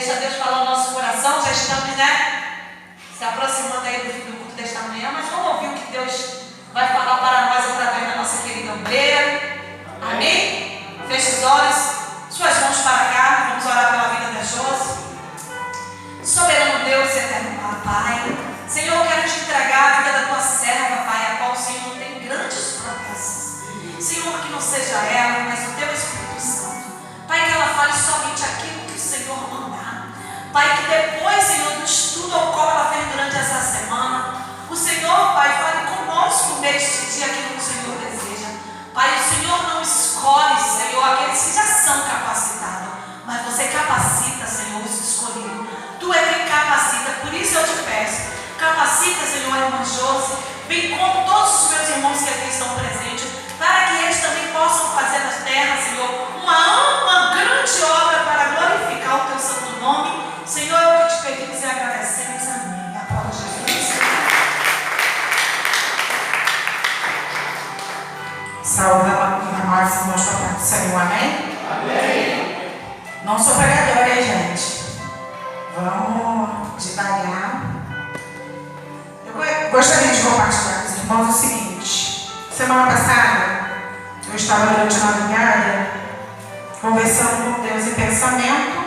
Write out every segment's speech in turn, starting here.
Deixa Deus falar o nosso coração. Já estamos, né? Se aproximando aí do culto desta manhã. Mas vamos ouvir o que Deus vai falar para nós através da nossa querida obreira. Amém? Feche os olhos. Suas mãos para cá. Vamos orar pela vida da Josi. Soberano Deus e eterno Pai. Senhor, eu quero te entregar a vida da tua serva, Pai, a qual o Senhor tem grandes promessas. Senhor, que não seja ela, mas o teu Espírito Santo. Pai, que ela fale somente aquilo que o Senhor mandar. Pai, que depois, Senhor, do estudo ao qual ela fez durante essa semana, o Senhor, Pai, fale conosco neste dia aquilo que o Senhor deseja. Pai, o Senhor não escolhe, Senhor, aqueles que já são capacitados, mas você capacita, Senhor, os escolhidos. Tu é quem capacita, por isso eu te peço. Capacita, Senhor, a irmã Josi, bem como todos os meus irmãos que aqui estão presentes, para que eles também possam fazer na terra, Senhor, uma grande obra para glorificar o teu santo nome. Senhor, é o que te pedimos e agradecemos. Amém. Aplauda Jesus. Saúde a nós, irmãos, para o Senhor. Amém? Amém. Não sou pregadora, hein, gente? Vamos devagar. Eu gostaria de compartilhar com os irmãos o seguinte. Semana passada, eu estava durante a madrugada conversando com Deus em pensamento.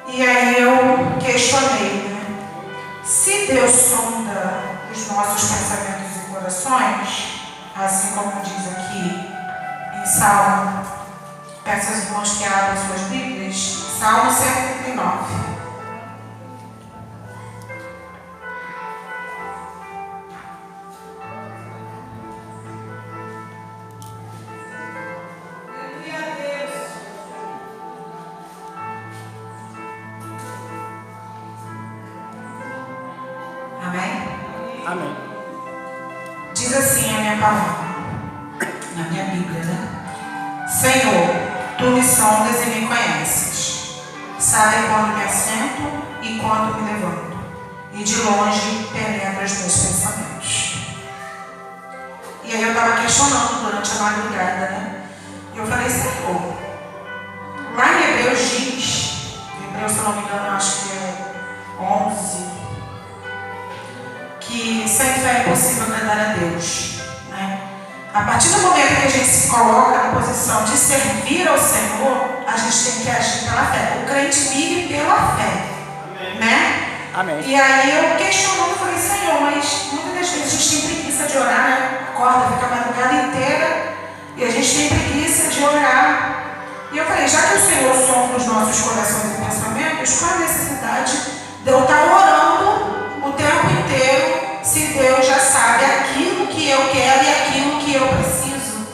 E aí eu questionei, né? Se Deus sonda os nossos pensamentos e corações, assim como diz aqui em Salmo, peço aos irmãos que abram suas Bíblias, Salmo 139. Amém. Diz assim a minha palavra, na minha Bíblia, né? Senhor, tu me sondas e me conheces. Sabe quando me assento e quando me levanto. E de longe penetra os meus pensamentos. E aí eu estava questionando durante a madrugada, né? E eu falei, Senhor, lá em Hebreus diz, Hebreus, se eu não me engano, acho que é 11, que sem fé é impossível agradar a Deus, né? A partir do momento que a gente se coloca na posição de servir ao Senhor, a gente tem que agir pela fé. O crente vive pela fé. Amém. Né? Amém. E aí eu questionando, falei, Senhor, mas muitas das vezes a gente tem preguiça de orar, né? Acorda, fica a madrugada inteira e a gente tem preguiça de orar. E eu falei, já que o Senhor sonda os nossos corações e pensamentos, qual a necessidade de eu estar orando o tempo inteiro, se Deus já sabe aquilo que eu quero e aquilo que eu preciso?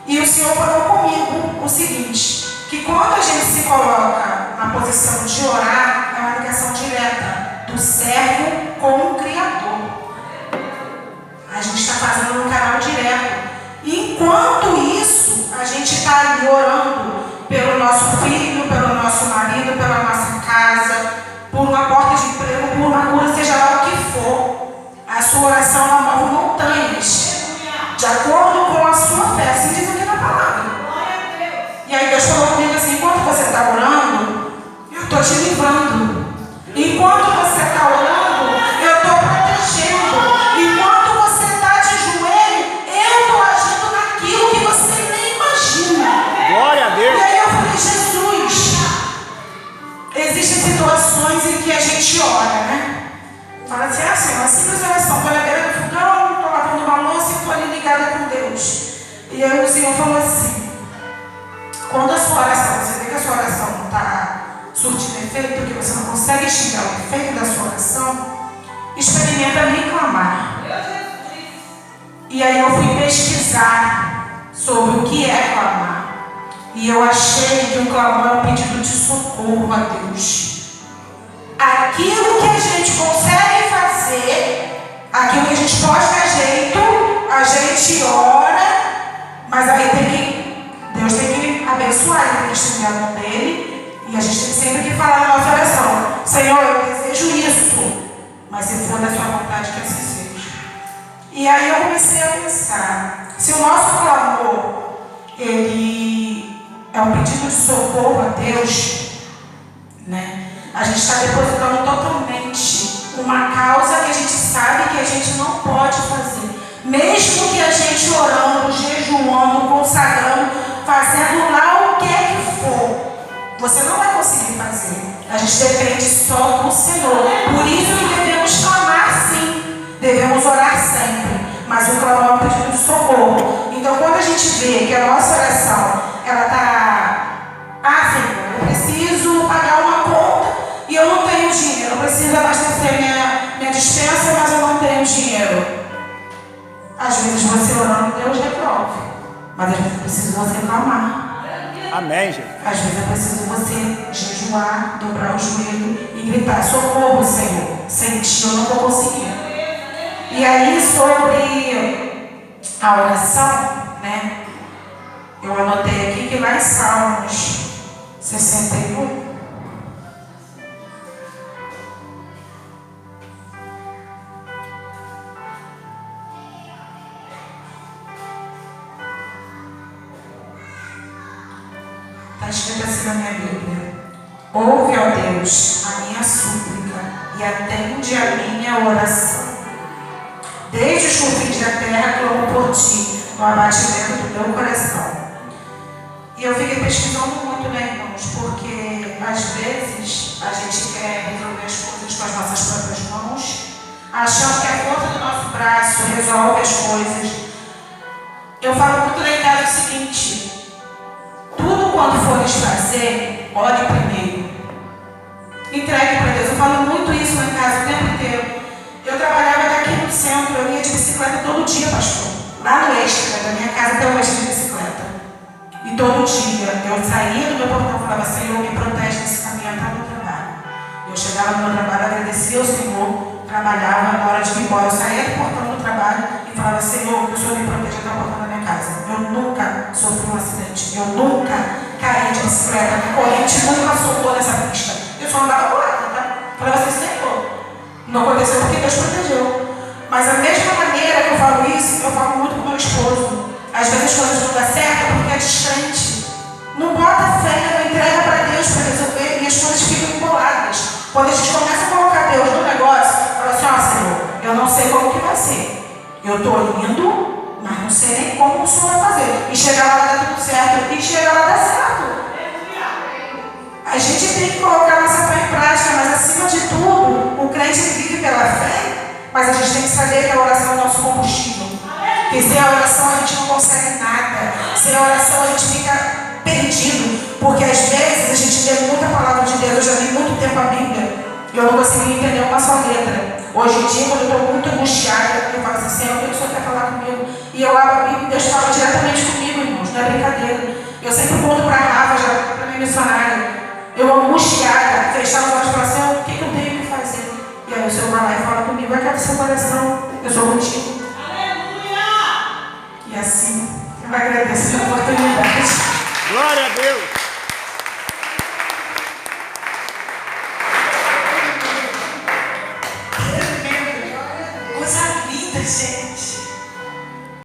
E o Senhor falou comigo o seguinte, que quando a gente se coloca na posição de orar, é uma ligação direta do servo com o Criador. A gente está fazendo um canal direto. E enquanto isso, a gente está ali orando pelo nosso filho, pelo nosso marido, pela nossa casa, por uma porta de emprego, por uma cura, seja lá o que for. A sua oração ela move montanhas, de acordo com a sua fé, assim diz aqui na palavra. E aí Deus falou comigo assim, enquanto você está orando, eu estou te livrando. Enquanto você está orando, eu estou protegendo. Enquanto você está de joelho, eu estou agindo naquilo que você nem imagina. Glória a Deus. E aí eu falei, Jesus, existem situações em que a gente ora, né? Fala assim, uma simples oração, estou na beira do fogão, estou lavando uma louça e estou ali ligada com Deus. E aí o Senhor falou assim, quando a sua oração, você vê que a sua oração não está surtindo efeito, porque você não consegue enxergar o efeito da sua oração, experimenta me clamar. E aí eu fui pesquisar sobre o que é clamar. E eu achei que o clamor é um pedido de socorro a Deus. Aquilo que a gente consegue fazer, aquilo que a gente pode dar jeito, a gente ora, mas aí Deus tem que abençoar, ele tem que estender a mão dele, e a gente tem sempre que falar na nossa oração, Senhor, eu desejo isso, mas se for da sua vontade, que assim seja. E aí eu comecei a pensar, se o nosso clamor, ele é um pedido de socorro a Deus, A gente está depositando totalmente uma causa que a gente sabe que a gente não pode fazer. Mesmo que a gente orando, jejuando, consagrando, fazendo lá o que é que for, você não vai conseguir fazer. A gente depende só do Senhor. Por isso que devemos clamar sim. Devemos orar sempre. Mas o clamor é um pedido de socorro. Então quando a gente vê que a nossa oração, ela está... Senhor, eu preciso pagar uma conta e eu não tenho dinheiro. Eu preciso abastecer minha despensa, mas eu não tenho dinheiro. Às vezes você orando, Deus reprove. Mas às vezes é preciso você clamar. Amém, gente. Às vezes é preciso você jejuar, dobrar o joelho e gritar: socorro, Senhor. Sem ti eu não vou conseguir. E aí, sobre a oração, né? Eu anotei aqui que lá em Salmos 61. Está escrito assim na minha Bíblia: ouve, ó Deus, a minha súplica e atende a minha oração. Desde os confins da terra clamo por ti, no abatimento do meu coração. E eu fiquei pesquisando muito, né, irmãos? Porque às vezes a gente quer resolver as coisas com as nossas próprias mãos, achando que a força do nosso braço resolve as coisas. Eu falo muito lá em casa o seguinte: tudo quando fores fazer, ore primeiro. Entregue para Deus. Eu falo muito isso lá em casa o tempo inteiro. Eu trabalhava daqui no centro, eu ia de bicicleta todo dia, pastor. Lá no Extra, da minha casa tem um Extra de bicicleta. E todo dia eu saía do meu portão e falava: Senhor, me protege nesse caminho até o meu trabalho. Eu chegava no meu trabalho, agradecia ao Senhor, trabalhava, na hora de ir embora, eu saía do portão do trabalho e falava: Senhor, que o Senhor me proteja até o portão da minha casa. Eu nunca sofri um acidente, eu nunca caí de bicicleta, a corrente nunca soltou nessa pista. Eu só andava por lá, tá? Falava assim: Senhor, não aconteceu porque Deus protegeu. Mas da mesma maneira que eu falo isso, eu falo muito com meu esposo. Às vezes as coisas não dão certo porque é descrente. Não bota fé, não entrega para Deus para resolver e as coisas ficam emboladas. Quando a gente começa a colocar Deus no negócio, fala assim: ó, Senhor, eu não sei como que vai ser. Eu estou indo, mas não sei nem como o Senhor vai fazer. E chegar lá dá tudo certo, e chegar lá dá certo. A gente tem que colocar nossa fé em prática, mas acima de tudo, o crente vive pela fé, mas a gente tem que saber que a oração é o nosso combustível. Porque sem a oração a gente não consegue nada. Sem a oração a gente fica perdido. Porque às vezes a gente lê muita palavra de Deus. Eu já li muito tempo a Bíblia e eu não consegui entender uma só letra. Hoje em dia, quando eu estou muito angustiada, eu falo assim: Senhor, o que o Senhor quer falar comigo? E eu abro a Bíblia e Deus fala diretamente comigo, irmãos. Não é brincadeira. Eu sempre conto para a Rafa, já para minha missionária. Eu angustiada, fechava os olhos e falava: Senhor, o que eu tenho que fazer? E aí o Senhor vai lá e fala comigo: vai cada seu coração, eu sou contigo. Aleluia! E assim, eu agradeço a oportunidade. Glória a Deus.